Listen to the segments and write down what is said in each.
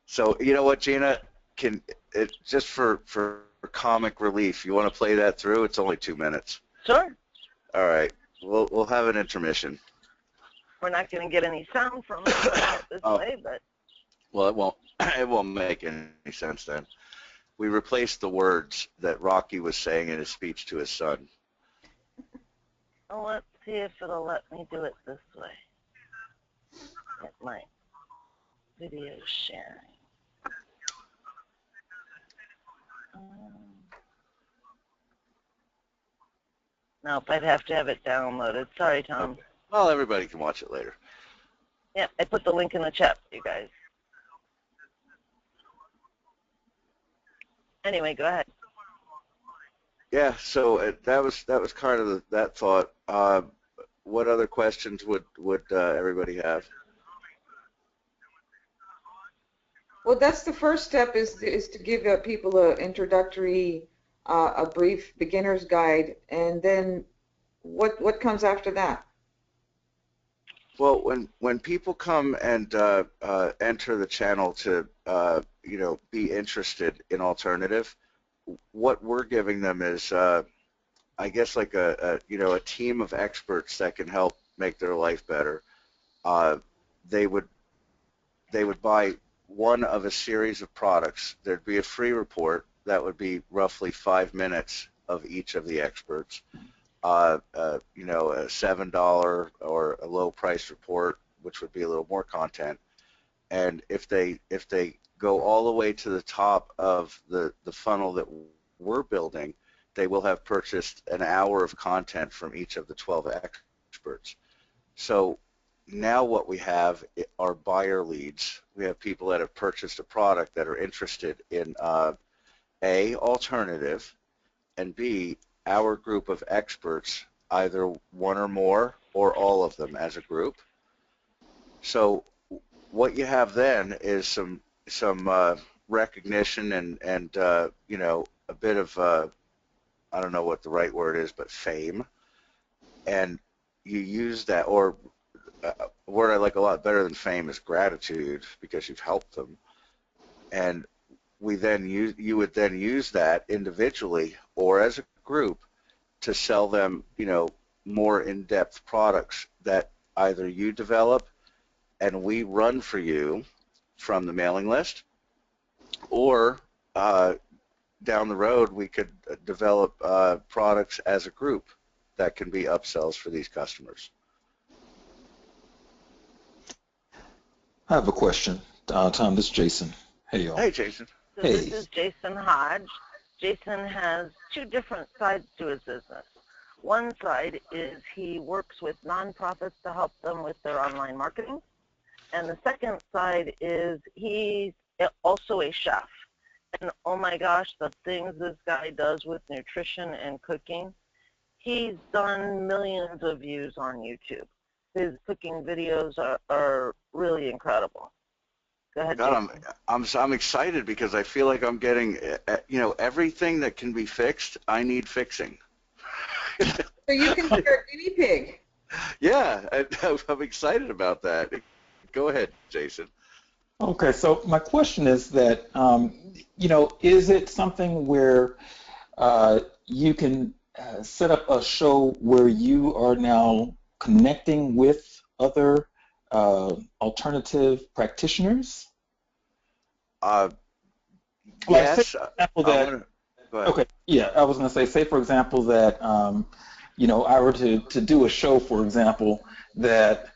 So you know what, Gina? Can it just for comic relief? You want to play that through? It's only 2 minutes. Sure. All right. We'll have an intermission. We're not going to get any sound from it this Oh, way, but well, it won't. It won't make any sense then. We replaced the words that Rocky was saying in his speech to his son. let's see if it'll let me do it this way. Get my video sharing. Nope, I'd have to have it downloaded. Sorry, Tom. Okay. Well, everybody can watch it later. Yep, I put the link in the chat for you guys. Anyway, go ahead. Yeah. So that was kind of that thought. What other questions would everybody have? Well, that's the first step is to give people an introductory, a brief beginner's guide, and then what comes after that? Well, when people come and enter the channel to be interested in alternative, what we're giving them is I guess like a team of experts that can help make their life better. They would buy one of a series of products. There'd be a free report that would be roughly 5 minutes of each of the experts. A $7 or a low price report, which would be a little more content. And if they go all the way to the top of the funnel that we're building, they will have purchased an hour of content from each of the 12 experts. So now what we have are buyer leads. We have people that have purchased a product that are interested in A, alternative, and B, our group of experts, either one or more or all of them as a group. So what you have then is some recognition and a bit of I don't know what the right word is, but fame, and you use that, or a word I like a lot better than fame is gratitude, because you've helped them. And you would then use that individually or as a group to sell them, more in-depth products that either you develop and we run for you from the mailing list, or down the road we could develop products as a group that can be upsells for these customers. I have a question. Tom, this is Jason. Hey, y'all. Hey, Jason. So Hey. This is Jason Hodge. Jason has two different sides to his business. One side is he works with nonprofits to help them with their online marketing. And the second side is he's also a chef. And oh my gosh, the things this guy does with nutrition and cooking. He's done millions of views on YouTube. His cooking videos are really incredible. Go ahead, God, Jason. I'm excited because I feel like I'm getting, everything that can be fixed, I need fixing. So you can be our guinea pig. Yeah, I'm excited about that. Go ahead, Jason. Okay, so my question is that, is it something where you can set up a show where you are now connecting with other alternative practitioners? Yes. Like, say, for example, that, go ahead. okay, yeah, I was going to say, for example, that, I were to do a show, for example, that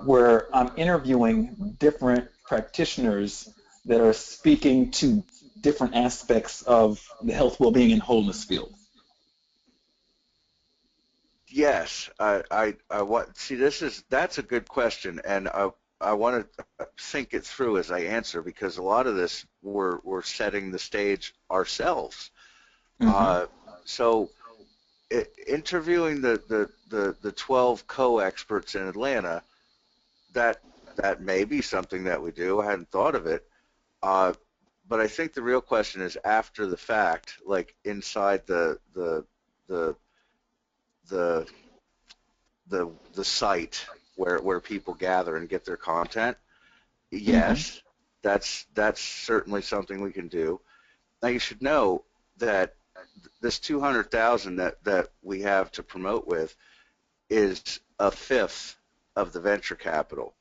where I'm interviewing different practitioners that are speaking to different aspects of the health, well-being, and wholeness field. Yes, that's a good question, and I want to think it through as I answer, because a lot of this we're setting the stage ourselves. Mm-hmm. So interviewing the 12 co-experts in Atlanta, that may be something that we do. I hadn't thought of it, but I think the real question is after the fact, like inside the site where people gather and get their content. Yes, that's certainly something we can do. Now you should know that this 200,000 that we have to promote with is a fifth of the venture capital.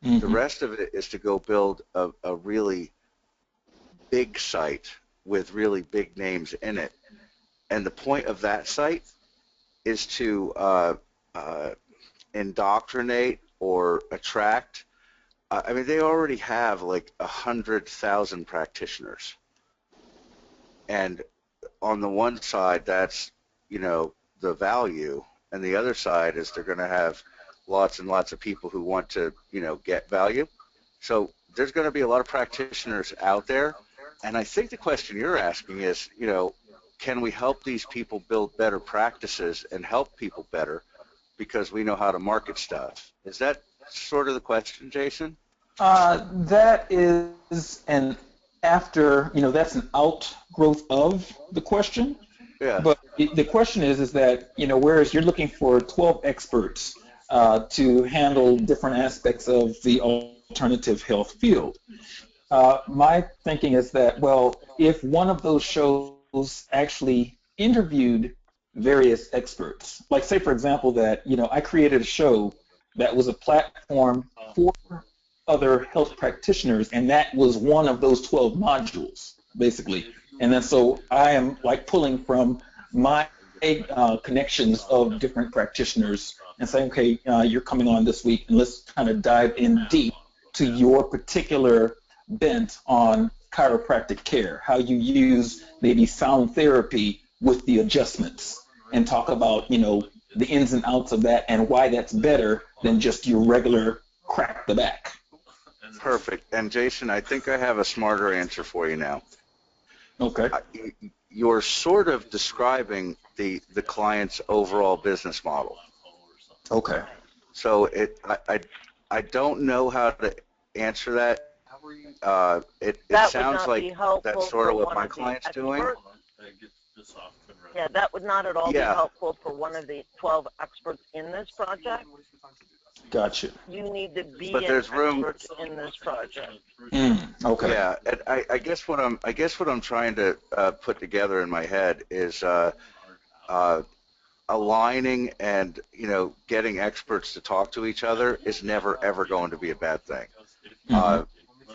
The Mm-hmm. rest of it is to go build a really big site with really big names in it. And the point of that site is to indoctrinate or attract. I mean, they already have like 100,000 practitioners. And on the one side, that's, the value. And the other side is they're going to have lots and lots of people who want to, get value. So there's going to be a lot of practitioners out there. And I think the question you're asking is, can we help these people build better practices and help people better because we know how to market stuff? Is that sort of the question, Jason? That is that's an outgrowth of the question. Yeah. But the question is that, whereas you're looking for 12 experts to handle different aspects of the alternative health field, my thinking is that, well, if one of those shows actually interviewed various experts, like say, for example, that, I created a show that was a platform for other health practitioners, and that was one of those 12 modules, basically. And then so I am like pulling from my connections of different practitioners and saying, okay, you're coming on this week, and let's kind of dive in deep to your particular bent on chiropractic care, how you use maybe sound therapy with the adjustments, and talk about, the ins and outs of that and why that's better than just your regular crack the back. Perfect. And Jason, I think I have a smarter answer for you now. Okay. You're sort of describing the client's overall business model. Okay. So I don't know how to answer that. It That would sounds not like be helpful that's for sort of what one my of the client's doing. experts. Yeah, that would not at all be Yeah. helpful for one of the 12 experts in this project. Gotcha. You need to be But an there's room. expert in this project. Okay. Yeah, and I guess what I'm trying to put together in my head is aligning and getting experts to talk to each other is never ever going to be a bad thing.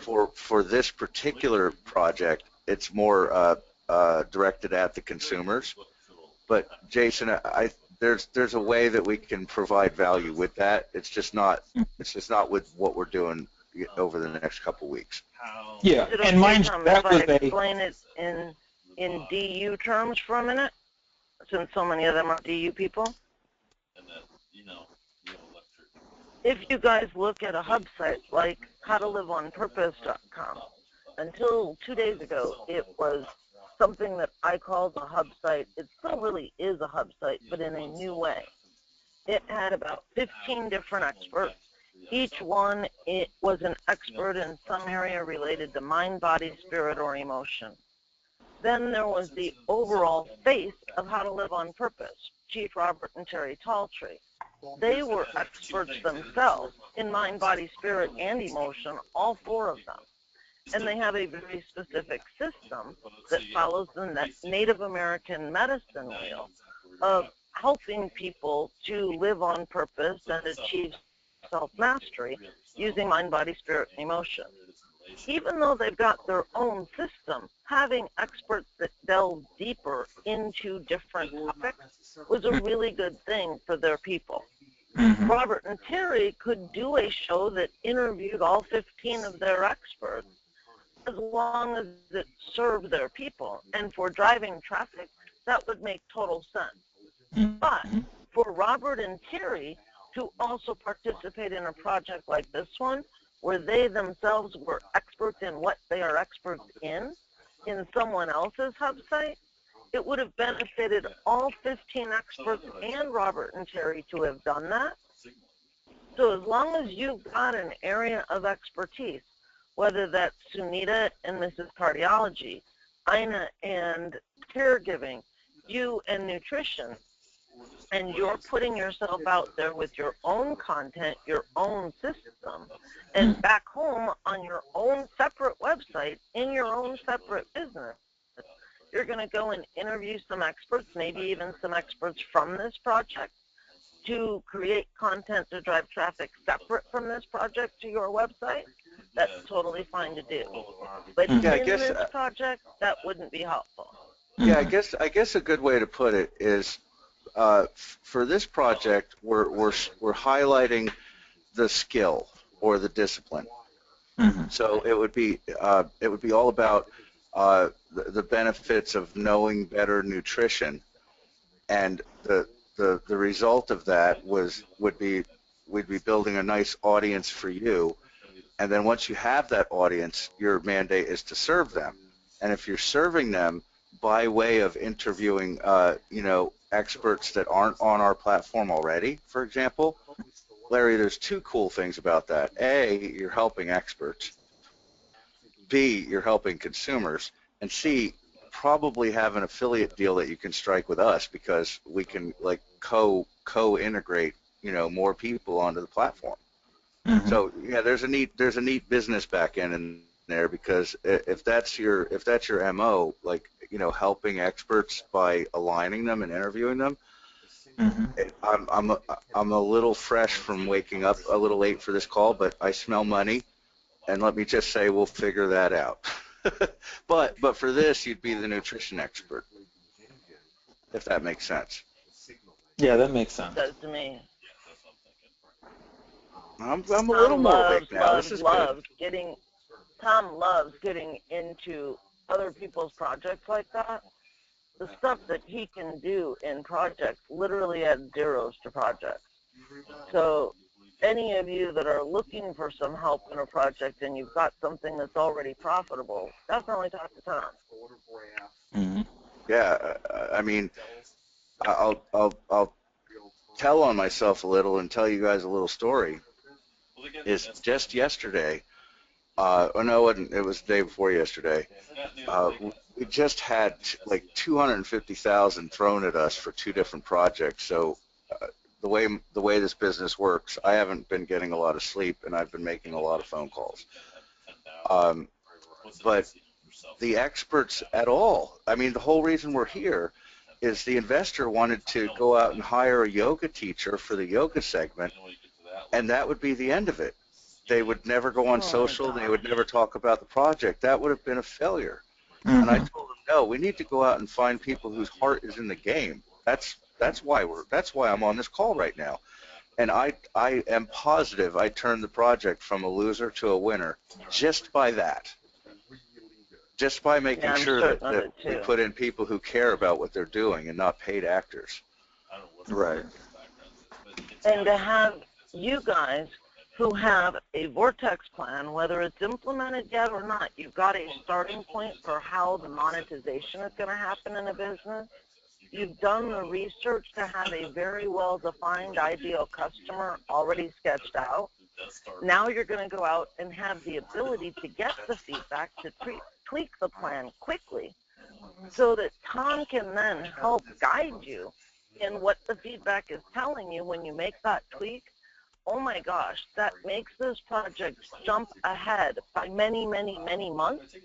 For this particular project, it's more directed at the consumers. But Jason, there's a way that we can provide value with that. It's just not with what we're doing over the next couple weeks. Yeah, Is it and okay, mind Tom, you, that if I was a explain it in DU terms for a minute, since so many of them are DU people? If you guys look at a hub site like howtoliveonpurpose.com, until 2 days ago, it was something that I called a hub site. It still really is a hub site, but in a new way. It had about 15 different experts. Each one was an expert in some area related to mind, body, spirit, or emotion. Then there was the overall face of How to Live on Purpose, Chief Robert and Terry Talltree. They were experts themselves in mind, body, spirit, and emotion, all four of them. And they have a very specific system that follows the Native American medicine wheel of helping people to live on purpose and achieve self-mastery using mind, body, spirit, and emotion. Even though they've got their own system, having experts that delve deeper into different topics was a really good thing for their people. Robert and Terry could do a show that interviewed all 15 of their experts as long as it served their people. And for driving traffic, that would make total sense. But for Robert and Terry to also participate in a project like this one, where they themselves were experts in what they are experts in someone else's hub site, it would have benefited all 15 experts and Robert and Terry to have done that. So as long as you've got an area of expertise, whether that's Sunita and Mrs. Cardiology, Ina and caregiving, you and nutrition, and you're putting yourself out there with your own content, your own system, and back home on your own separate website, in your own separate business, you're going to go and interview some experts, maybe even some experts from this project, to create content to drive traffic separate from this project to your website. That's totally fine to do. But in this project, that wouldn't be helpful. Yeah, I guess a good way to put it is, for this project, we're highlighting the skill or the discipline. So it would be all about the benefits of knowing better nutrition, and the result of that would be we'd be building a nice audience for you, and then once you have that audience, your mandate is to serve them, and if you're serving them by way of interviewing experts that aren't on our platform already, for example, Larry, there's two cool things about that. A, you're helping experts. B, you're helping consumers. And C, probably have an affiliate deal that you can strike with us, because we can like co-integrate, more people onto the platform. So yeah, there's a neat business back end in there, because if that's your MO, like, helping experts by aligning them and interviewing them, I'm a little fresh from waking up a little late for this call, but I smell money, and let me just say we'll figure that out. but for this, you'd be the nutrition expert, if that makes sense. Yeah, that makes sense. It does to me. I'm a little more awake now. This is good. Tom loves getting into other people's projects like that. The stuff that he can do in projects literally adds zeros to projects. So any of you that are looking for some help in a project and you've got something that's already profitable, definitely talk to Tom. Yeah, I mean, I'll tell on myself a little and tell you guys a little story. Is just yesterday, it was the day before yesterday. We just had like 250,000 thrown at us for two different projects. So the way this business works, I haven't been getting a lot of sleep, and I've been making a lot of phone calls. But the experts at all, I mean, the whole reason we're here is the investor wanted to go out and hire a yoga teacher for the yoga segment, and that would be the end of it. They would never go on social. They would never talk about the project. That would have been a failure. And I told them, no, we need to go out and find people whose heart is in the game. That's why I'm on this call right now. And I am positive I turned the project from a loser to a winner just by that. Just by making sure that we put in people who care about what they're doing and not paid actors. Right. And to have you guys who have a vortex plan, whether it's implemented yet or not, you've got a starting point for how the monetization is going to happen in a business. You've done the research to have a very well-defined ideal customer already sketched out. Now you're going to go out and have the ability to get the feedback to tweak the plan quickly, so that Tom can then help guide you in what the feedback is telling you when you make that tweak. Oh my gosh, that makes this project jump ahead by many, many, many months,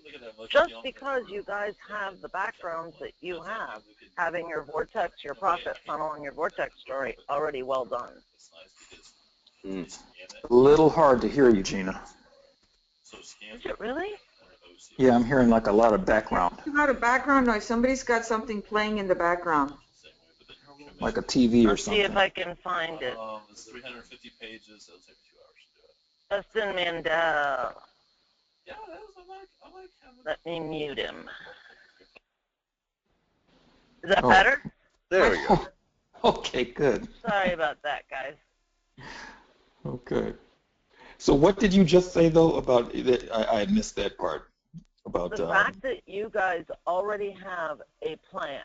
just because you guys have the backgrounds that you have, having your vortex, your profit funnel, and your vortex story already well done. A little hard to hear you, Gina. Is it really? Yeah, I'm hearing like a lot of background. A lot of background noise. Somebody's got something playing in the background. Like a TV or Let's something. see if I can find it. It's 350 pages. It'll take me 2 hours to do it. Justin Mandel. Yeah, I like having. Let me mute him. Is that better? There we go. Okay, good. Sorry about that, guys. Okay. So what did you just say, though, about that? I missed that part. About the fact that you guys already have a plan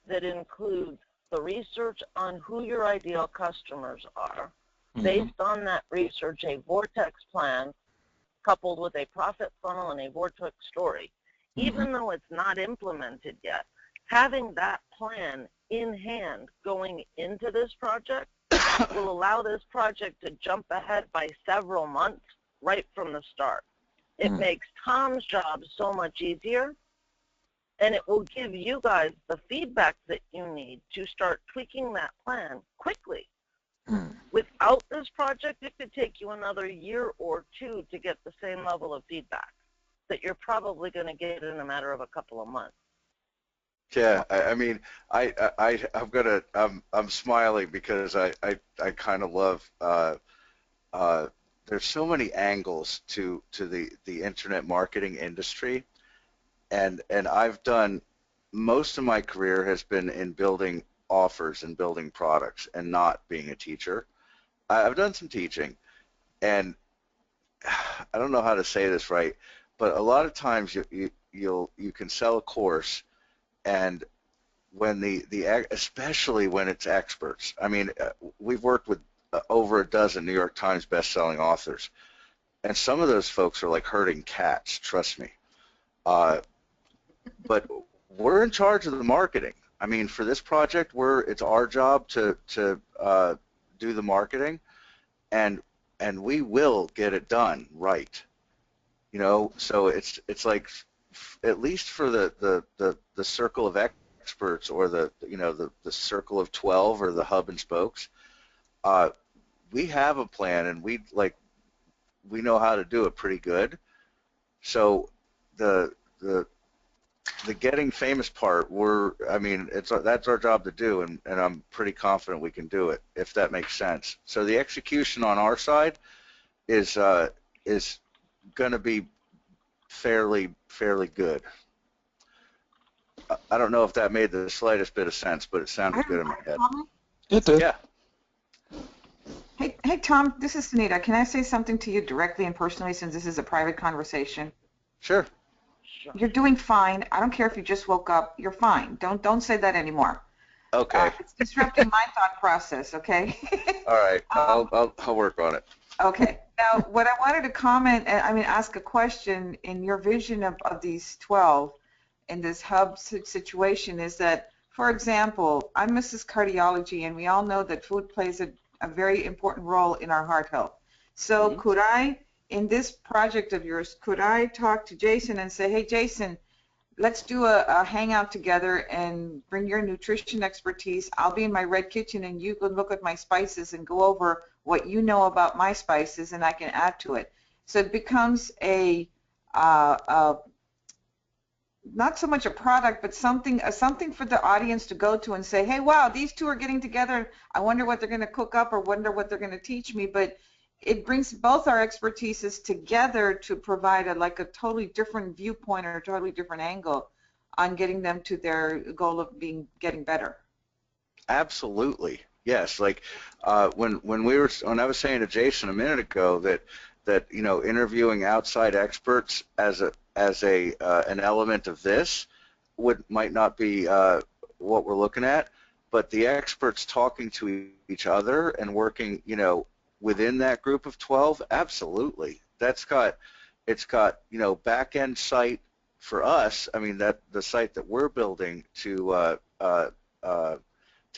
that includes the research on who your ideal customers are. Based on that research, a vortex plan coupled with a profit funnel and a vortex story. Even though it's not implemented yet, having that plan in hand going into this project will allow this project to jump ahead by several months right from the start. It makes Tom's job so much easier, and it will give you guys the feedback that you need to start tweaking that plan quickly. Without this project, it could take you another year or two to get the same level of feedback that you're probably going to get in a matter of a couple of months. Yeah, I mean, I'm smiling because I kind of love there's so many angles to the internet marketing industry, and I've done most of my career has been in building offers and building products and not being a teacher. I've done some teaching, and I don't know how to say this right, but a lot of times you can sell a course, and when especially when it's experts. I mean, we've worked with over a dozen New York Times best-selling authors, and some of those folks are like herding cats. Trust me. But we're in charge of the marketing. I mean, for this project, it's our job to do the marketing, and we will get it done right. You know, so it's like, at least for the circle of experts, or the circle of 12, or the hub and spokes, we have a plan, and we know how to do it pretty good. So the getting famous part, that's our job to do, and I'm pretty confident we can do it, if that makes sense. So the execution on our side is going to be fairly good. I don't know if that made the slightest bit of sense, but it sounded good in my head. It did. Yeah. Hey, Tom, this is Sunita. Can I say something to you directly and personally, since this is a private conversation? Sure. You're doing fine. I don't care if you just woke up. You're fine. Don't say that anymore. Okay. It's disrupting my thought process, okay? All right. I'll work on it. Okay. Now, what I wanted to ask a question in your vision of these 12 in this hub situation is that, for example, I'm Mrs. Cardiology, and we all know that food plays a very important role in our heart health. So could I, in this project of yours, could I talk to Jason and say, hey, Jason, let's do a hangout together and bring your nutrition expertise. I'll be in my red kitchen, and you can look at my spices and go over what you know about my spices, and I can add to it. So it becomes not so much a product, but something for the audience to go to and say, hey, wow, these two are getting together. I wonder what they're going to cook up, or wonder what they're going to teach me. But it brings both our expertises together to provide a totally different viewpoint, or a totally different angle on getting them to their goal of getting better. Absolutely. Yes. Like when I was saying to Jason a minute ago that interviewing outside experts as an element of this might not be what we're looking at, but the experts talking to each other and working within that group of 12, absolutely. It's got back end site for us. I mean, that the site that we're building to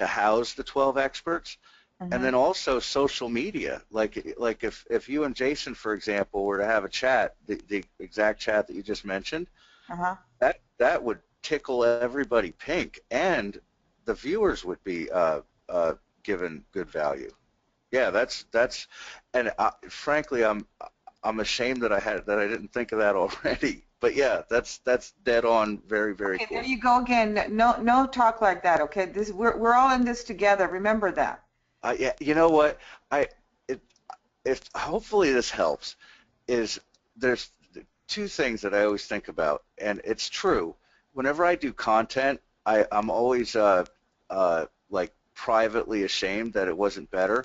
house the 12 experts. And then also social media, like if you and Jason, for example, were to have a chat, the exact chat that you just mentioned, that would tickle everybody pink, and the viewers would be given good value. Yeah, that's and frankly, I'm ashamed that I didn't think of that already. But yeah, that's dead on. Very cool. There you go again. No talk like that. Okay, we're all in this together. Remember that. Yeah, you know what? Hopefully this helps. There's two things that I always think about, and it's true. Whenever I do content, I'm always like privately ashamed that it wasn't better,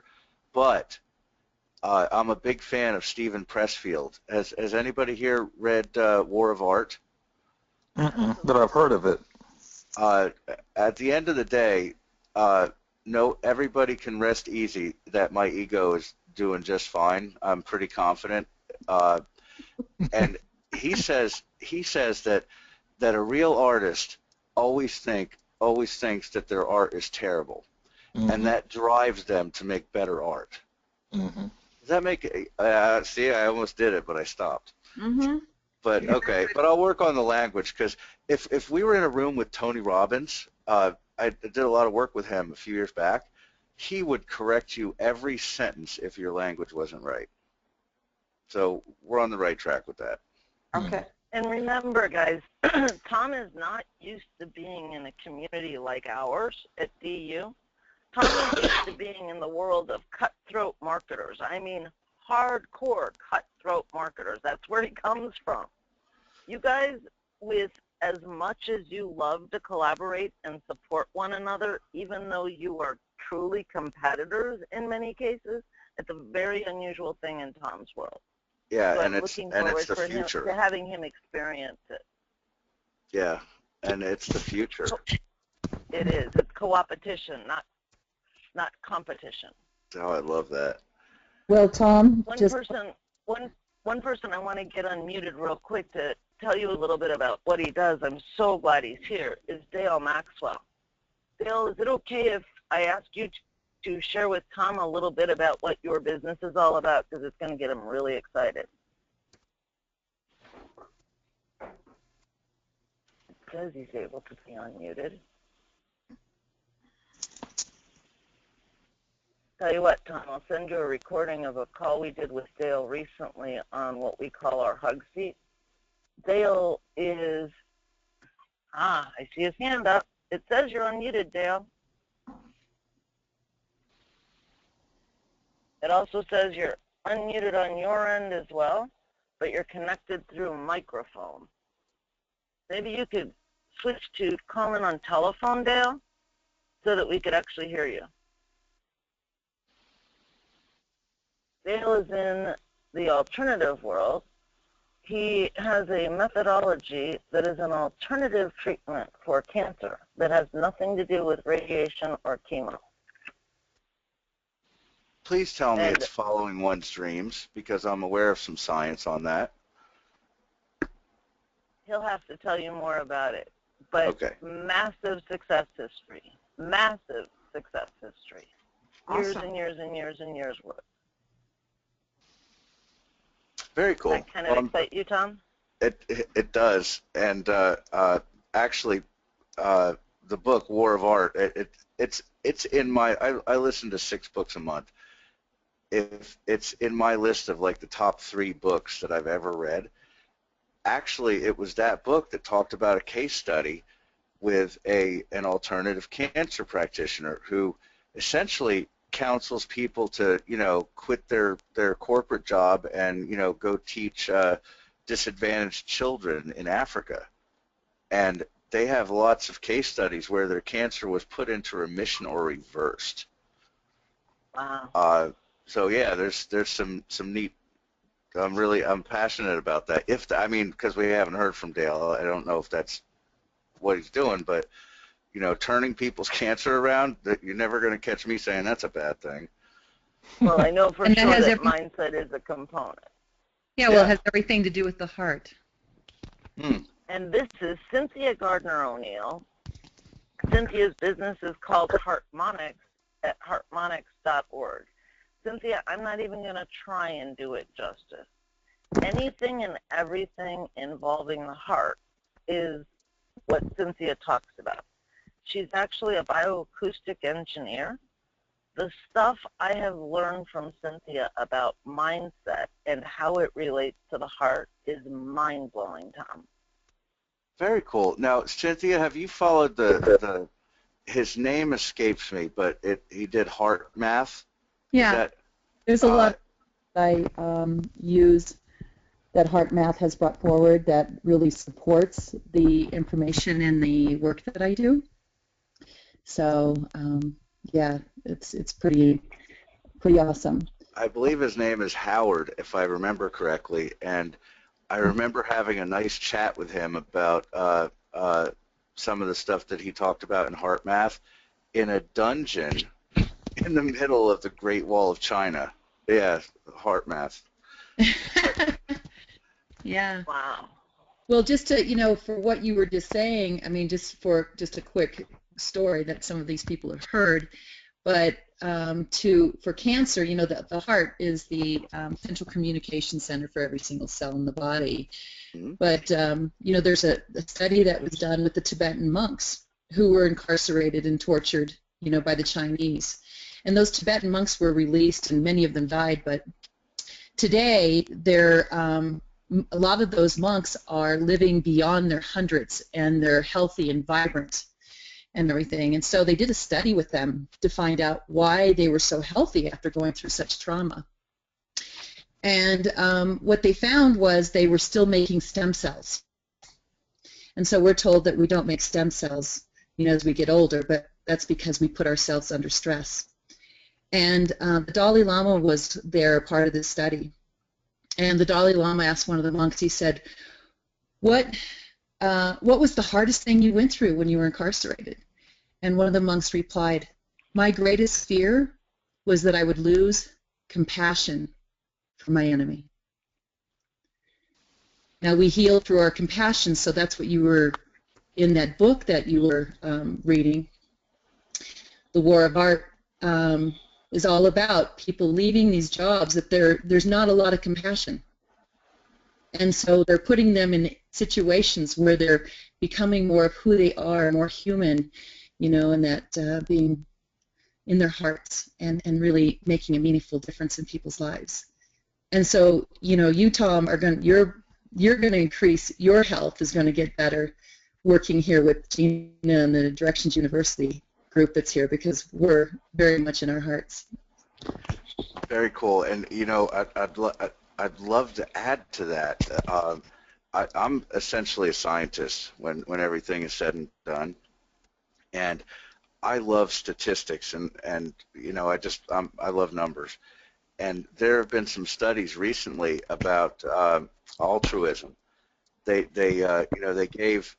but I'm a big fan of Stephen Pressfield. Has anybody here read War of Art? But I've heard of it. At the end of the day, no, everybody can rest easy that my ego is doing just fine. I'm pretty confident. And he says that a real artist always think, always thinks that their art is terrible, and that drives them to make better art. Mm-hmm. Does that make it? See, I almost did it, but I stopped. Mm-hmm. But okay, but I'll work on the language, because if we were in a room with Tony Robbins, I did a lot of work with him a few years back. He would correct you every sentence if your language wasn't right. So we're on the right track with that. Okay. And remember, guys, Tom is not used to being in a community like ours at DU. Tom is used to being in the world of cutthroat marketers. I mean, hardcore cutthroat marketers. That's where he comes from. You guys, with as much as you love to collaborate and support one another, even though you are truly competitors in many cases, it's a very unusual thing in Tom's world. Yeah, So and I'm it's looking and forward it's the for him future. to having him experience it. Yeah, and it's the future. It is. It's co-opetition, not competition. Oh, I love that. Well, Tom, One just person I want to get unmuted real quick to tell you a little bit about what he does. I'm so glad he's here. Is Dale Maxwell. Dale, is it okay if I ask you to share with Tom a little bit about what your business is all about, because it's going to get him really excited? It says he's able to be unmuted. Tell you what, Tom, I'll send you a recording of a call we did with Dale recently on what we call our hug seat. Dale is, I see his hand up. It says you're unmuted, Dale. It also says you're unmuted on your end as well, but you're connected through a microphone. Maybe you could switch to calling on telephone, Dale, so that we could actually hear you. Dale is in the alternative world. He has a methodology that is an alternative treatment for cancer that has nothing to do with radiation or chemo. Please tell me And it's following one's dreams, because I'm aware of some science on that. he'll have to tell you more about it. But Okay. massive success history. Massive success history. Years Awesome. and years and years and years worth. Very cool. That kind of excite you, Tom? It does, and actually, the book War of Art, it's in my. I listen to 6 books a month. If it's in my list of like the top 3 books that I've ever read. Actually, it was that book that talked about a case study with an alternative cancer practitioner who essentially counsels people to, quit their corporate job and, go teach disadvantaged children in Africa. And they have lots of case studies where their cancer was put into remission or reversed. Wow. So yeah, there's some neat. I'm passionate about that. Because we haven't heard from Dale, I don't know if that's what he's doing, but turning people's cancer around, that you're never going to catch me saying that's a bad thing. Well, I know for And that sure has that mindset is a component. yeah, well, it has everything to do with the heart. And this is Cynthia Gardner O'Neill. Cynthia's business is called Heartmonics at heartmonics.org. Cynthia, I'm not even going to try and do it justice. Anything and everything involving the heart is what Cynthia talks about. She's actually a bioacoustic engineer. The stuff I have learned from Cynthia about mindset and how it relates to the heart is mind-blowing, Tom. Very cool. Now, Cynthia, have you followed his name escapes me, but he did heart math? Yeah, there's a lot I use that HeartMath has brought forward that really supports the information in the work that I do. So yeah, it's pretty awesome. I believe his name is Howard, if I remember correctly, and I remember having a nice chat with him about some of the stuff that he talked about in heart math in a dungeon in the middle of the Great Wall of China. Yeah, heart math. Yeah. Wow. Well, just to, for what you were just saying, just a quick story that some of these people have heard, but for cancer, you know, the heart is the central communication center for every single cell in the body. Mm-hmm. But you know, there's a study that was done with the Tibetan monks who were incarcerated and tortured, you know, by the Chinese. And those Tibetan monks were released, and many of them died. But today, a lot of those monks are living beyond their hundreds, and they're healthy and vibrant and everything. And so they did a study with them to find out why they were so healthy after going through such trauma. And what they found was they were still making stem cells. And so we're told that we don't make stem cells, you know, as we get older, but that's because we put ourselves under stress. And the Dalai Lama was there, part of this study. And the Dalai Lama asked one of the monks, he said, what was the hardest thing you went through when you were incarcerated? And one of the monks replied, my greatest fear was that I would lose compassion for my enemy. Now, we heal through our compassion, so that's what you were in that book that you were reading. The War of Art is all about people leaving these jobs that there's not a lot of compassion. And so they're putting them in situations where they're becoming more of who they are, more human, you know, and that being in their hearts and really making a meaningful difference in people's lives. And so, you know, you, Tom, you're going to increase, your health is going to get better working here with Gina and the Directions University group that's here, because we're very much in our hearts. Very cool. And, you know, I'd love to add to that. I'm essentially a scientist when everything is said and done. And I love statistics and you know, I love numbers. And there have been some studies recently about altruism. They you know, they gave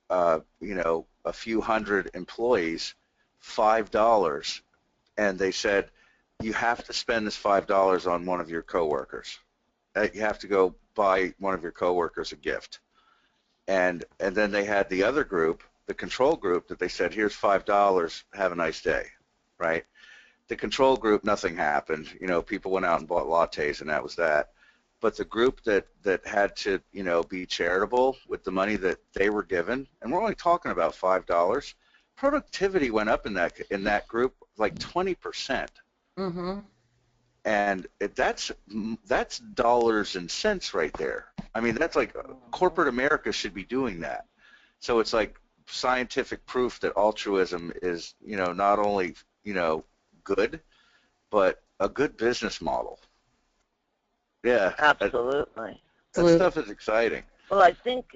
you know, a few hundred employees $5, and they said, you have to spend this $5 on one of your coworkers. You have to go buy one of your coworkers a gift. And then they had the other group, the control group, that they said, here's $5, have a nice day, right? The control group, nothing happened. You know, people went out and bought lattes, and that was that. But the group that had to, you know, be charitable with the money that they were given, and we're only talking about $5, productivity went up in that group like 20%. Mm-hmm. And that's dollars and cents right there. I mean, that's like corporate America should be doing that. So it's like scientific proof that altruism is, you know, not only, you know, good, but a good business model. Yeah, Absolutely. that stuff is exciting. Well, I think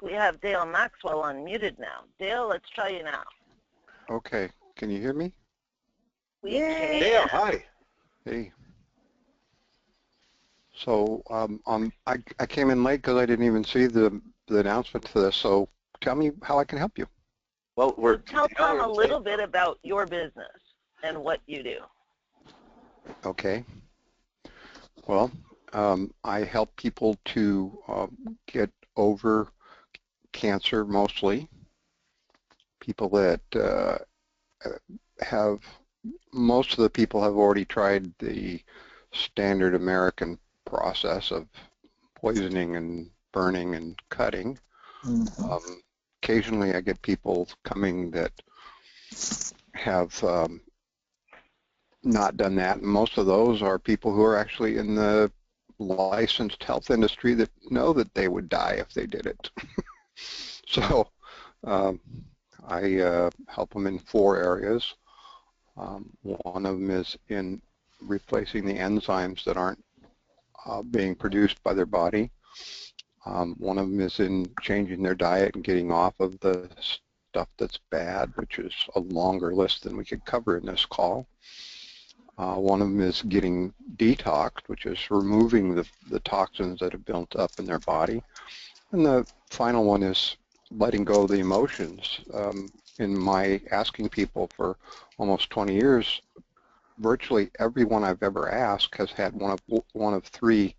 we have Dale Maxwell unmuted now. Dale, let's try you now. Okay, can you hear me? We can. Dale, hi. Hey. So I came in late because I didn't even see the announcement for this. So tell me how I can help you. Well, Tell Tom a little bit about your business and what you do. Okay. Well, I help people to get over cancer, mostly. People that most of the people have already tried the standard American process of poisoning and burning and cutting. Mm-hmm. Occasionally I get people coming that have not done that, and most of those are people who are actually in the licensed health industry that know that they would die if they did it. So I help them in 4 areas. One of them is in replacing the enzymes that aren't being produced by their body. One of them is in changing their diet and getting off of the stuff that's bad, which is a longer list than we could cover in this call. One of them is getting detoxed, which is removing the toxins that have built up in their body. And the final one is letting go of the emotions. In my asking people for almost 20 years, virtually everyone I've ever asked has had one of 3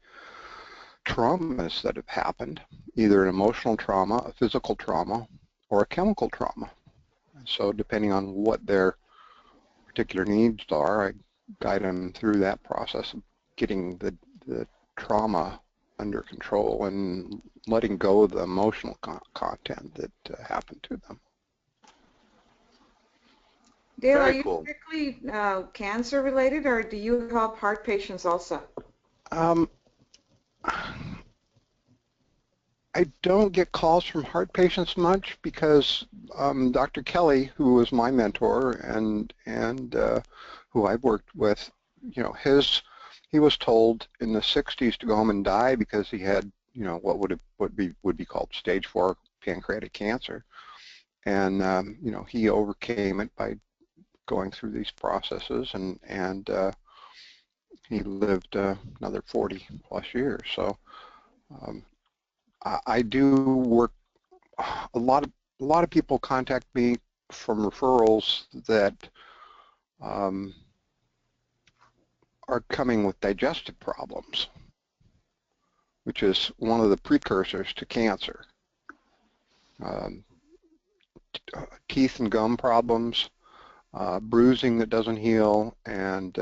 traumas that have happened, either an emotional trauma, a physical trauma, or a chemical trauma. So depending on what their particular needs are, I guide them through that process of getting the trauma under control and letting go of the emotional content that happened to them. Dale, are Very you cool. strictly cancer related, or do you help heart patients also? I don't get calls from heart patients much because Dr. Kelly, who was my mentor and who I've worked with, you know, he was told in the 60s to go home and die because he had, you know, what would be called stage 4 pancreatic cancer, and you know, he overcame it by going through these processes, and he lived another 40 plus years. So I do work. A lot of people contact me from referrals that are coming with digestive problems, which is one of the precursors to cancer. Teeth and gum problems, bruising that doesn't heal, and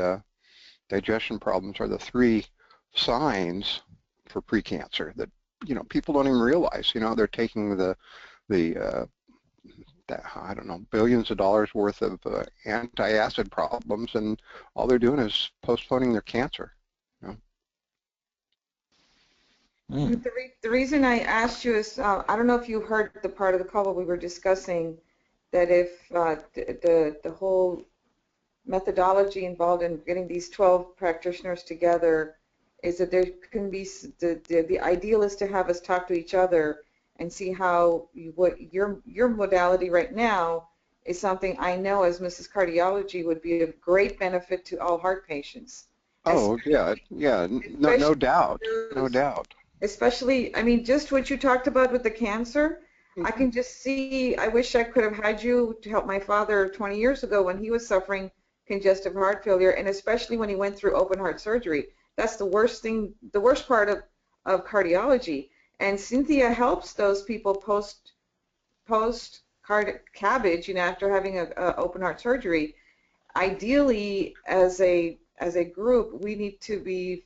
digestion problems are the 3 signs for precancer that, you know, people don't even realize. You know, they're taking the I don't know, billions of dollars worth of anti-acid problems, and all they're doing is postponing their cancer. You know? The reason I asked you is, I don't know if you heard the part of the call where we were discussing that if the whole methodology involved in getting these 12 practitioners together is that there can be, the ideal is to have us talk to each other and see how what your modality right now is something I know as Mrs. Cardiology would be of great benefit to all heart patients. Oh, yeah, no doubt, no doubt. Especially, I mean, just what you talked about with the cancer, I can just see, I wish I could have had you to help my father 20 years ago when he was suffering congestive heart failure, and especially when he went through open heart surgery. That's the worst thing, the worst part of cardiology. And Cynthia helps those people post CABG, you know, after having a open heart surgery. Ideally, as a group, we need to be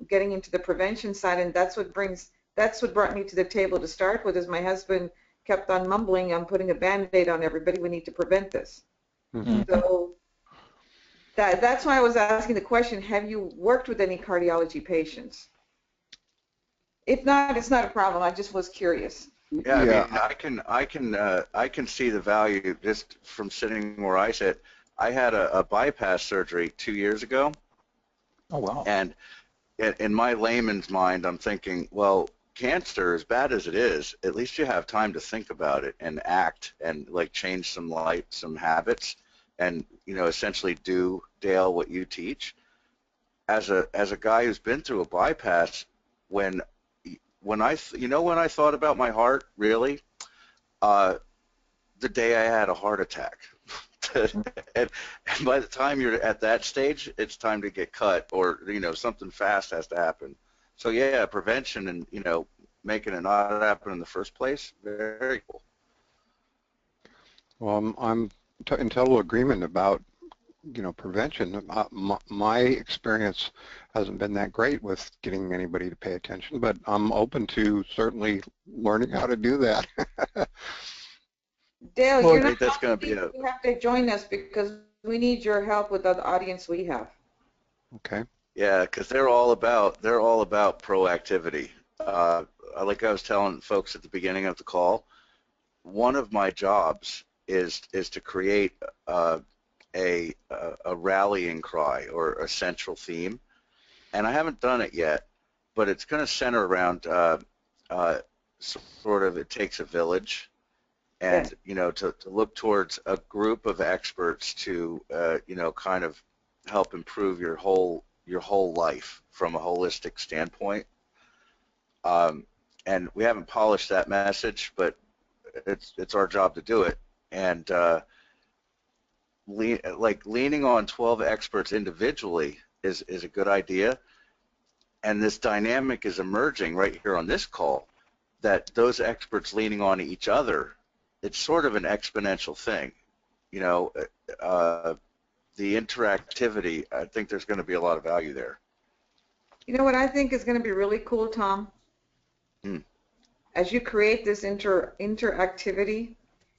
getting into the prevention side, and that's what brought me to the table to start with. Is my husband kept on mumbling, "I'm putting a Band-Aid on everybody. We need to prevent this." Mm-hmm. So that's why I was asking the question: have you worked with any cardiology patients? If not, it's not a problem. I just was curious. Yeah, I mean, I can see the value just from sitting where I sit. I had a bypass surgery 2 years ago. Oh, wow. And in my layman's mind, I'm thinking, well, cancer, as bad as it is, at least you have time to think about it and act and like change some habits, and, you know, essentially do, Dale, what you teach. As a guy who's been through a bypass, when I thought about my heart really, the day I had a heart attack. and by the time you're at that stage, it's time to get cut, or, you know, something fast has to happen. So yeah, prevention and, you know, making it not happen in the first place, very cool. Well, I'm in total agreement about, you know, prevention. My experience hasn't been that great with getting anybody to pay attention, but I'm open to certainly learning how to do that. Dale, Well, you're I not think that's going to be you have to join us because we need your help with the audience we have. Okay. Yeah, because they're all about proactivity. Like I was telling folks at the beginning of the call, one of my jobs is to create a rallying cry or a central theme, and I haven't done it yet, but it's going to center around sort of it takes a village, and Yes. you know, to look towards a group of experts to you know, kind of help improve your whole life from a holistic standpoint. And we haven't polished that message, but it's our job to do it. And leaning on 12 experts individually is a good idea. And this dynamic is emerging right here on this call, that those experts leaning on each other, it's sort of an exponential thing. you know, uh, the interactivity, I think there's going to be a lot of value there. You know what I think is going to be really cool, Tom? Hmm. As you create this interactivity,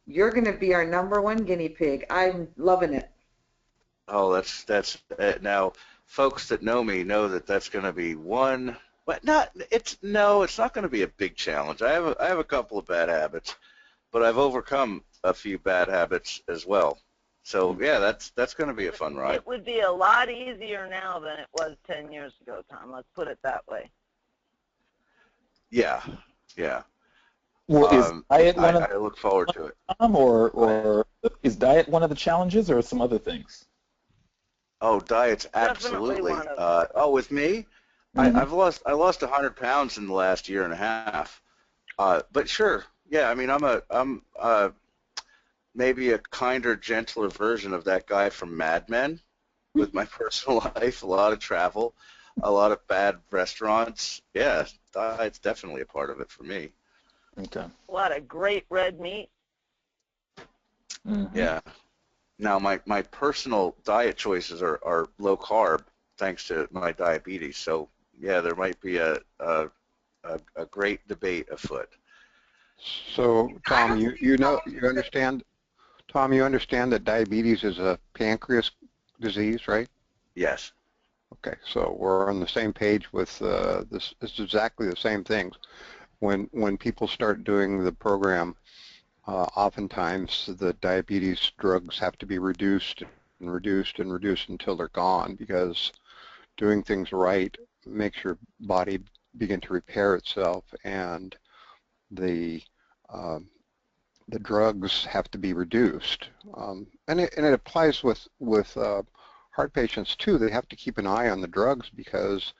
you're going to be our #1 guinea pig. I'm loving it. Oh, that's now, folks that know me know that that's going to be one, but not. It's no, it's not going to be a big challenge. I have a couple of bad habits, but I've overcome a few bad habits as well. So yeah, that's going to be a fun ride. It would be a lot easier now than it was 10 years ago, Tom. Let's put it that way. Yeah, yeah. Well, is diet one of I look forward to it. them, or is diet one of the challenges, or some other things? Oh, diet's Definitely absolutely. one of them. Oh, with me, I lost 100 pounds in the last year and a half. But sure, yeah. I mean, I'm maybe a kinder, gentler version of that guy from Mad Men with my personal life, a lot of travel, a lot of bad restaurants. Yeah, diet's definitely a part of it for me. Okay. A lot of great red meat. Yeah. Now, my personal diet choices are low carb, thanks to my diabetes. So, yeah, there might be a great debate afoot. So, Tom, you understand, Tom, you understand that diabetes is a pancreas disease, right? Yes. Okay, so we're on the same page with this. It's exactly the same things. When people start doing the program, oftentimes the diabetes drugs have to be reduced and reduced and reduced until they're gone, because doing things right makes your body begin to repair itself, and the um, the drugs have to be reduced. And it applies with heart patients too. They have to keep an eye on the drugs, because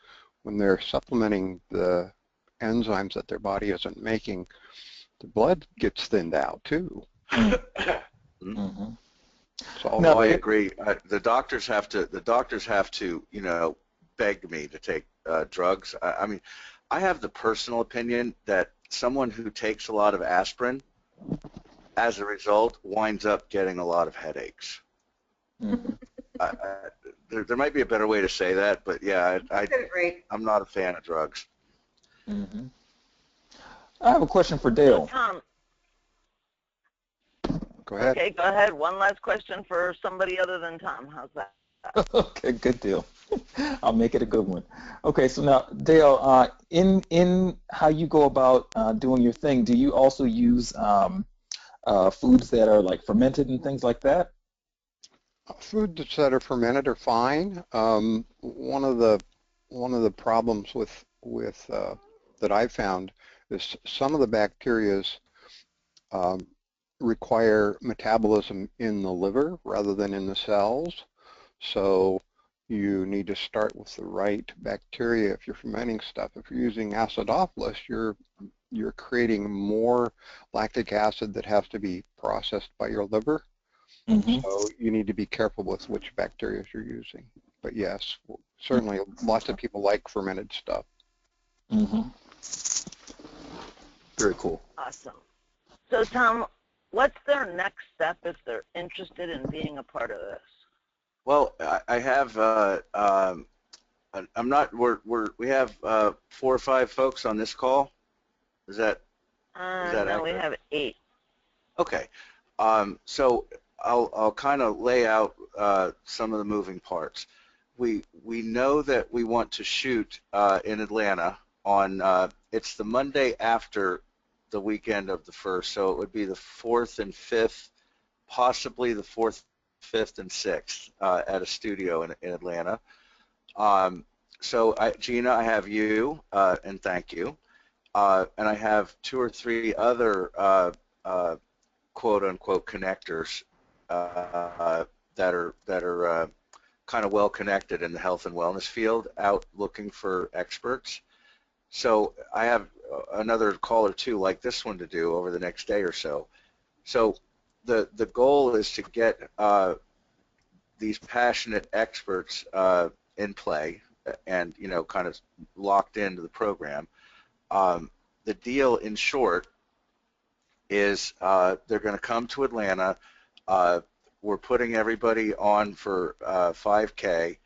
when they're supplementing the enzymes that their body isn't making, the blood gets thinned out too. Mm-hmm. So No, I agree. The doctors have to, beg me to take drugs. I mean, I have the personal opinion that someone who takes a lot of aspirin, as a result, winds up getting a lot of headaches. Mm-hmm. There might be a better way to say that, but yeah, I'm not a fan of drugs. Mm-hmm. I have a question for So, Dale. Tom, go ahead. okay, go ahead. One last question for somebody other than Tom. How's that? Okay, good deal. I'll make it a good one. Okay, so now, Dale, in how you go about doing your thing, do you also use foods that are like fermented and things like that? Foods that are fermented are fine. One of the problems with that I've found is some of the bacterias um, require metabolism in the liver rather than in the cells. So you need to start with the right bacteria if you're fermenting stuff. If you're using acidophilus, you're creating more lactic acid that has to be processed by your liver. Mm-hmm. So you need to be careful with which bacteria you're using. But yes, certainly lots of people like fermented stuff. Mm-hmm. Very cool. Awesome. So, Tom, what's their next step if they're interested in being a part of this? Well, I have. I'm not. We have 4 or 5 folks on this call. Is that No, accurate? we have 8. Okay. So I'll kind of lay out some of the moving parts. We know that we want to shoot in Atlanta on. It's the Monday after the weekend of the 1st, so it would be the 4th and 5th, possibly the 4th, 5th, and 6th at a studio in Atlanta. So Gina, I have you, and thank you. And I have 2 or 3 other quote-unquote connectors that are kind of well connected in the health and wellness field, out looking for experts. So I have another call or 2 like this one to do over the next day or so. So the goal is to get these passionate experts in play and kind of locked into the program. The deal, in short, is they're going to come to Atlanta. we're putting everybody on for 5K,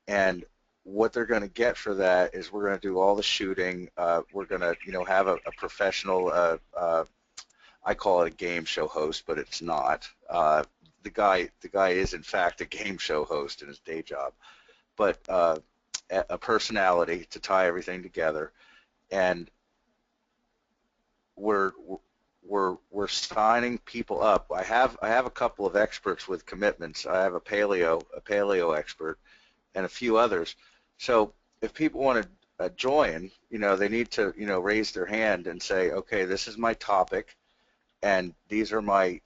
and what they're going to get for that is we're going to do all the shooting. We're going to, have a professional. I call it a game show host, but it's not. The guy is in fact a game show host in his day job, but a personality to tie everything together, and we're signing people up. I have a couple of experts with commitments. I have a paleo expert, and a few others. So if people want to join, they need to raise their hand and say, okay, this is my topic, and these are my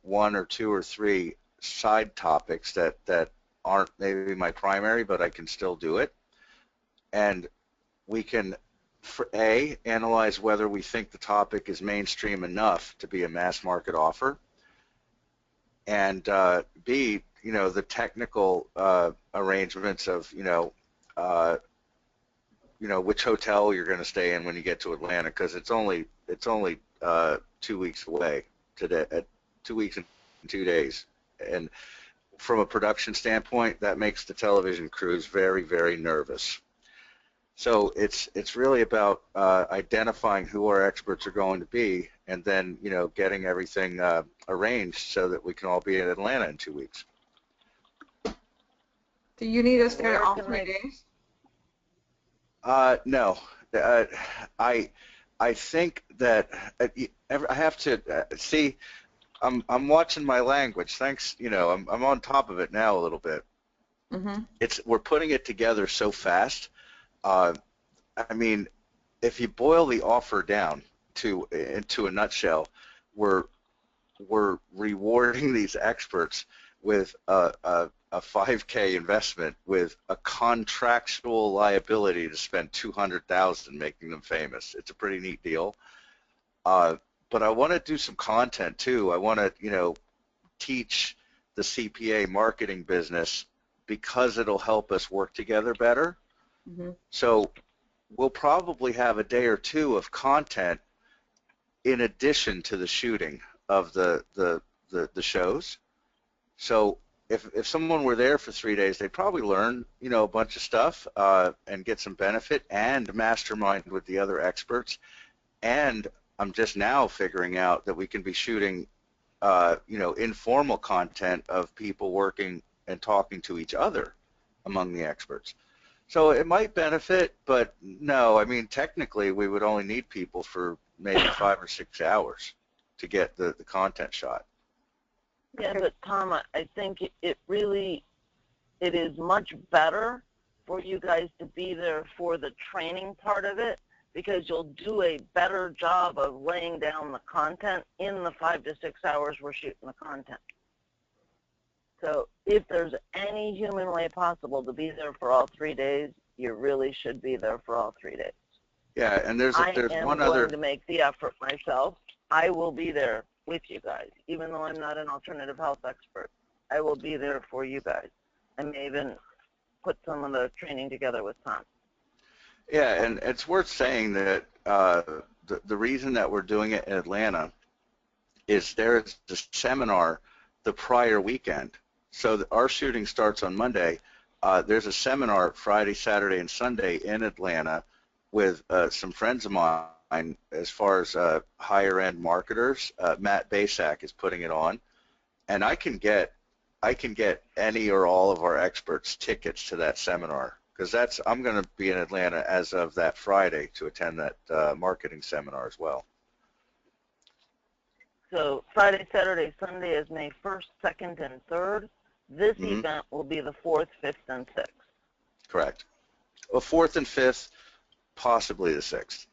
one or two or three side topics that aren't maybe my primary, but I can still do it, and we can analyze whether we think the topic is mainstream enough to be a mass market offer, and B, the technical arrangements of which hotel you're going to stay in when you get to Atlanta, because it's only 2 weeks away today, 2 weeks and 2 days, and from a production standpoint, that makes the television crews very, very nervous. So it's really about identifying who our experts are going to be, and then getting everything arranged so that we can all be in Atlanta in 2 weeks. Do you need us there Where all can 3 they- days? No, I think that I have to see. I'm watching my language. Thanks, I'm on top of it now a little bit. Mm-hmm. We're putting it together so fast. I mean, if you boil the offer down into a nutshell, we're rewarding these experts with a 5K investment with a contractual liability to spend $200,000 making them famous. It's a pretty neat deal. But I want to do some content too. I want to, teach the CPA marketing business, because it'll help us work together better. Mm-hmm. So we'll probably have a day or two of content in addition to the shooting of the shows. So if someone were there for 3 days, they'd probably learn, a bunch of stuff and get some benefit and mastermind with the other experts. And I'm just now figuring out that we can be shooting, informal content of people working and talking to each other among the experts. So it might benefit, but no, I mean, technically we would only need people for maybe 5 or 6 hours to get the content shot. Yeah, but Tom, I think it is much better for you guys to be there for the training part of it, because you'll do a better job of laying down the content in the 5 to 6 hours we're shooting the content. So if there's any human way possible to be there for all 3 days, you really should be there for all 3 days. Yeah, and there's one other. I am going to make the effort myself. I will be there with you guys, even though I'm not an alternative health expert. I will be there for you guys. I may even put some of the training together with Tom. Yeah, and it's worth saying that the reason that we're doing it in Atlanta is there's a seminar the prior weekend. So our shooting starts on Monday. There's a seminar Friday, Saturday, and Sunday in Atlanta with some friends of mine as far as higher-end marketers. Matt Basak is putting it on, and I can get any or all of our experts tickets to that seminar, because I'm going to be in Atlanta as of that Friday to attend that marketing seminar as well. So Friday, Saturday, Sunday is May 1st, 2nd, and 3rd. This event will be the 4th, 5th, and 6th. Correct. Well, 4th and 5th, possibly the 6th.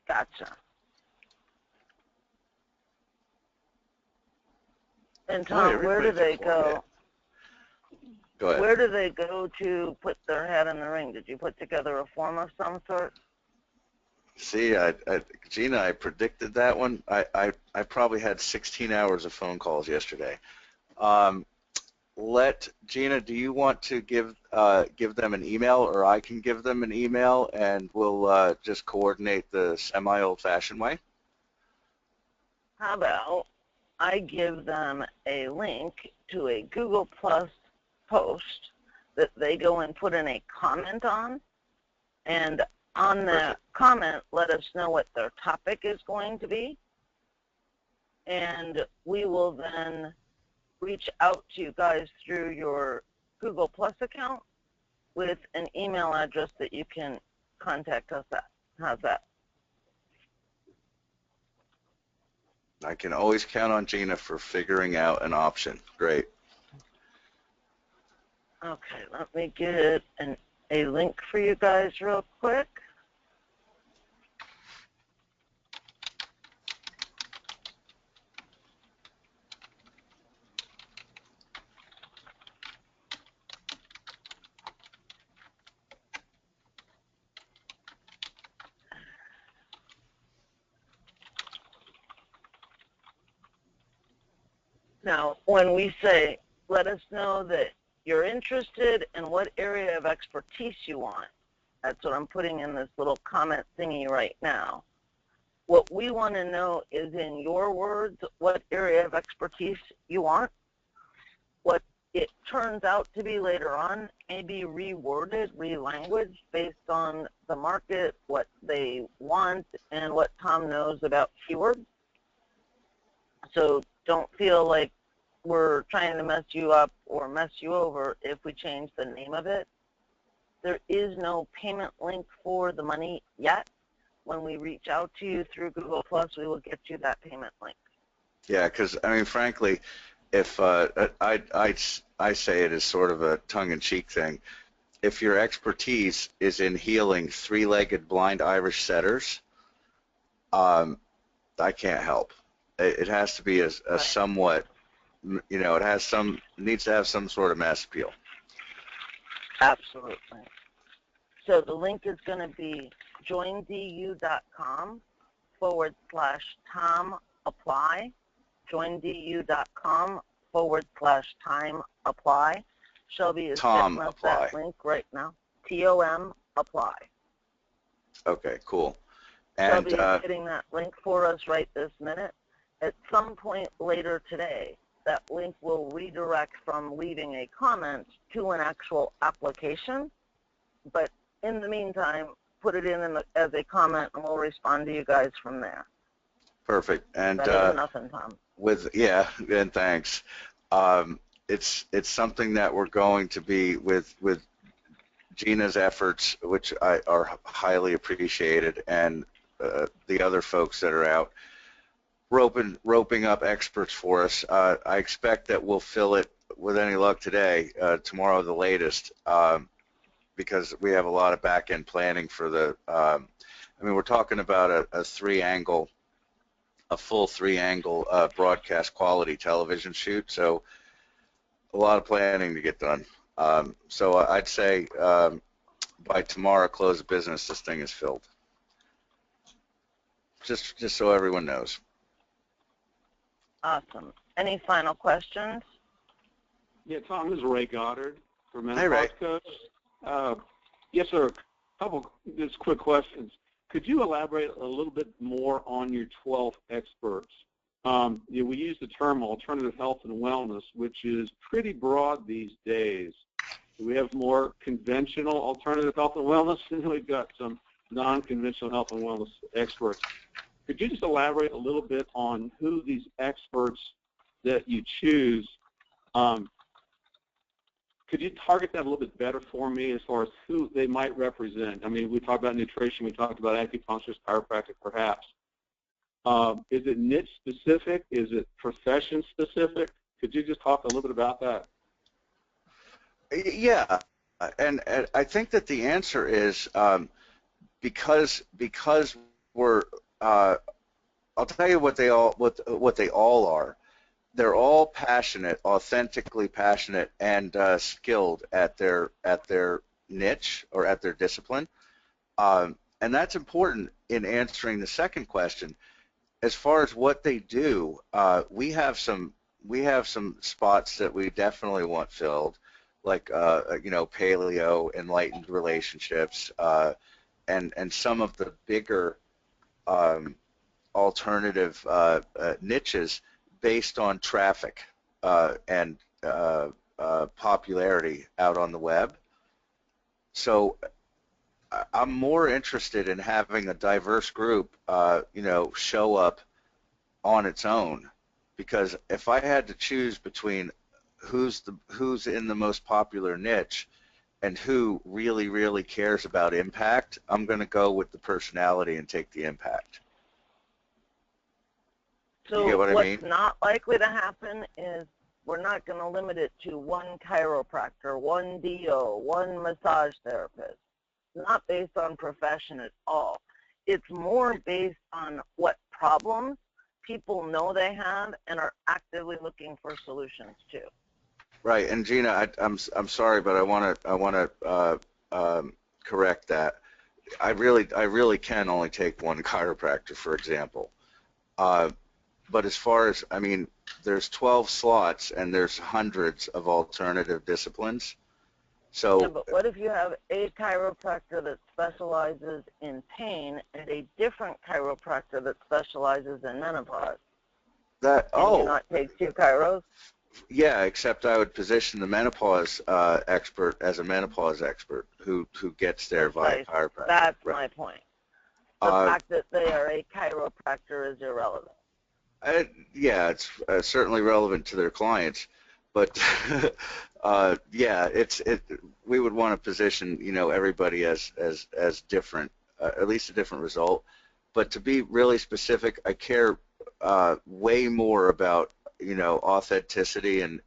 Gotcha. And Tom, where do they go? Go ahead. Where do they go to put their hat in the ring? Did you put together a form of some sort? See, Gina, I predicted that one. I probably had 16 hours of phone calls yesterday. Gina, do you want to give them an email, or I can give them an email, and we'll just coordinate the semi-old-fashioned way? How about I give them a link to a Google Plus post that they go and put in a comment on, and on the comment, let us know what their topic is going to be, and we will then reach out to you guys through your Google Plus account with an email address that you can contact us at. How's that? I can always count on Gina for figuring out an option. Great. Okay, let me get a link for you guys real quick. Now, when we say, let us know that you're interested in what area of expertise you want, that's what I'm putting in this little comment thingy right now. What we want to know is, in your words, what area of expertise you want. What it turns out to be later on may be reworded, relanguaged based on the market, what they want, and what Tom knows about keywords. So don't feel like we're trying to mess you up or mess you over if we change the name of it. There is no payment link for the money yet. When we reach out to you through Google Plus, we will get you that payment link. Yeah, because I mean, frankly, if I say it as sort of a tongue-in-cheek thing, if your expertise is in healing three-legged blind Irish setters, I can't help. It has to be a Right. somewhat, you know, needs to have some sort of mass appeal. Absolutely. So the link is going to be joindu.com/Tom apply. joindu.com/time apply. Shelby is Tom getting us apply. that link right now. TOM apply. Okay, cool. Shelby And is getting that link for us right this minute. At some point later today, that link will redirect from leaving a comment to an actual application. But in the meantime, put it in as a comment, and we'll respond to you guys from there. perfect. And Better than nothing, Tom. and thanks. It's something that we're going to be with Gina's efforts, which are highly appreciated, and the other folks that are out roping up experts for us. I expect that we'll fill it with any luck today, tomorrow the latest, because we have a lot of back-end planning for the, I mean, we're talking about a full three-angle broadcast quality television shoot, so a lot of planning to get done. So I'd say by tomorrow, close of business, this thing is filled. Just so everyone knows. Awesome. Any final questions? Yeah, Tom, this is Ray Goddard for Menopause Hey, Ray. Coach. Yes, sir. A couple just quick questions. Could you elaborate a little bit more on your 12 experts? We use the term alternative health and wellness, which is pretty broad these days. We have more conventional alternative health and wellness, and then we've got some non-conventional health and wellness experts. Could you just elaborate a little bit on who these experts that you choose, could you target that a little bit better for me as far as who they might represent? I mean, we talked about nutrition, we talked about acupuncturist, chiropractic, perhaps. Is it niche specific? Is it profession specific? Could you just talk a little bit about that? Yeah, and I think that the answer is because we're I'll tell you what they all are. They're all passionate, authentically passionate, and skilled at their niche or at their discipline, and that's important in answering the second question. As far as what they do, we have some spots that we definitely want filled, like paleo, enlightened relationships, and some of the bigger alternative niches based on traffic and popularity out on the web. So I'm more interested in having a diverse group, show up on its own, because if I had to choose between who's in the most popular niche and who really, really cares about impact, I'm going to go with the personality and take the impact. So you get what I what's mean? not likely to happen is we're not going to limit it to one chiropractor, one DO, one massage therapist. Not based on profession at all. It's more based on what problems people know they have and are actively looking for solutions to. Right, and Gina, I'm sorry, but I want to correct that. I really can only take one chiropractor, for example. But as far as, I mean, there's 12 slots and there's hundreds of alternative disciplines. So, yeah, but what if you have a chiropractor that specializes in pain and a different chiropractor that specializes in menopause? Can you not take two chiros? Yeah, except I would position the menopause expert as a menopause expert who gets there via chiropractor. That's my point. The fact that they are a chiropractor is irrelevant. Yeah, it's certainly relevant to their clients, but yeah, we would want to position everybody as different, at least a different result. But to be really specific, I care way more about authenticity and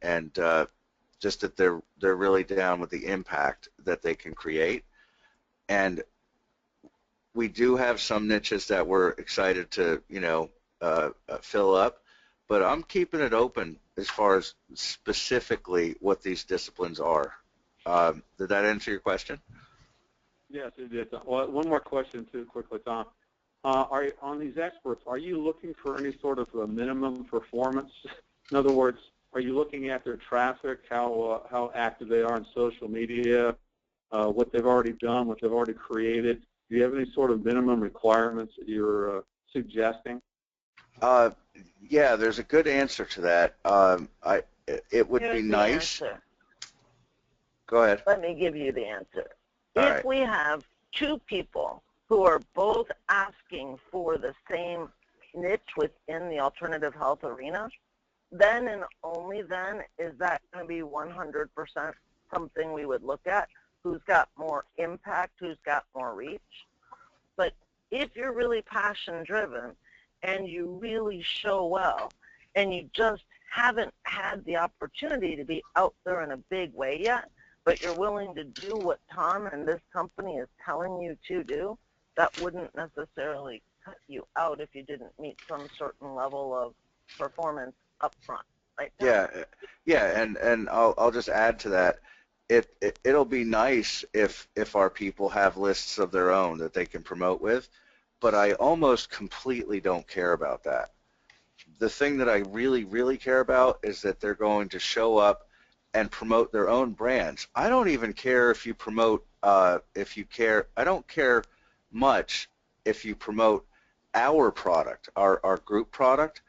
just that they're really down with the impact that they can create. And we do have some niches that we're excited to fill up, but I'm keeping it open as far as specifically what these disciplines are. Did that answer your question? Yes, it did. Well, one more question too, quickly, Tom. On these experts, are you looking for any sort of a minimum performance? In other words, are you looking at their traffic, how active they are on social media, what they've already done, what they've already created? Do you have any sort of minimum requirements that you're suggesting? Yeah, there's a good answer to that. It would be nice. Answer. Go ahead. Let me give you the answer. All if right. we have two people who are both asking for the same niche within the alternative health arena, then and only then is that going to be 100% something we would look at. Who's got more impact, who's got more reach. But if you're really passion-driven and you really show well and you just haven't had the opportunity to be out there in a big way yet, but you're willing to do what Tom and this company is telling you to do, that wouldn't necessarily cut you out if you didn't meet some certain level of performance up front. Right, Tom? Yeah, and I'll just add to that. It'll be nice if our people have lists of their own that they can promote with, but I almost completely don't care about that. The thing that I really, really care about is that they're going to show up and promote their own brands. I don't even care if you promote, I don't care much if you promote our product, our group product.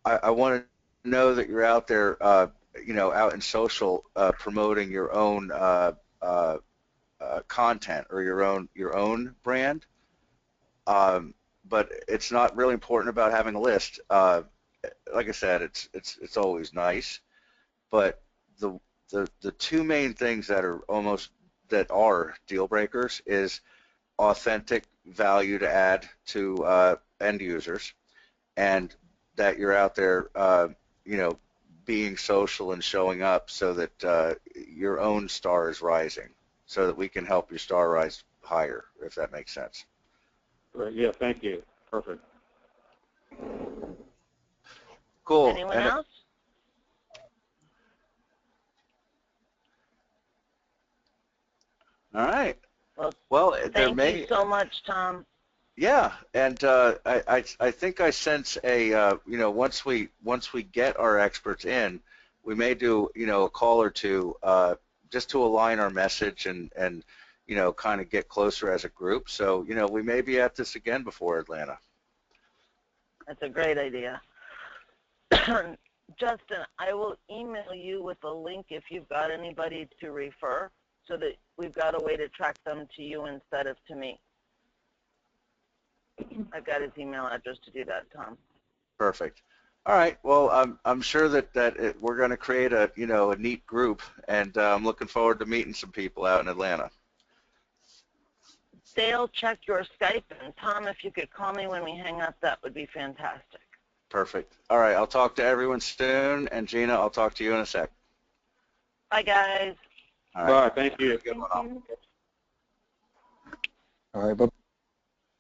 I want to know that you're out there out in social promoting your own content or your own brand. But it's not really important about having a list. Like I said, it's always nice, but the two main things that are deal breakers is authentic value to add to end users, and that you're out there being social and showing up so that your own star is rising, so that we can help your star rise higher, if that makes sense. Right, yeah, thank you. Perfect. Cool. Anyone else? All right. Well, there thank you so much, Tom. Yeah, and I think I sense a once we get our experts in, we may do a call or two just to align our message and kind of get closer as a group. So we may be at this again before Atlanta. That's a great idea. Justin, I will email you with a link if you've got anybody to refer, so that we've got a way to track them to you instead of to me. I've got his email address to do that, Tom. Perfect. All right. Well, I'm sure that we're going to create a a neat group, and I'm looking forward to meeting some people out in Atlanta. Dale, check your Skype, and Tom, if you could call me when we hang up, that would be fantastic. Perfect. All right. I'll talk to everyone soon, and Gina, I'll talk to you in a sec. Bye, guys. All right. Bye. Thank you. Have a good one all. All right, bye.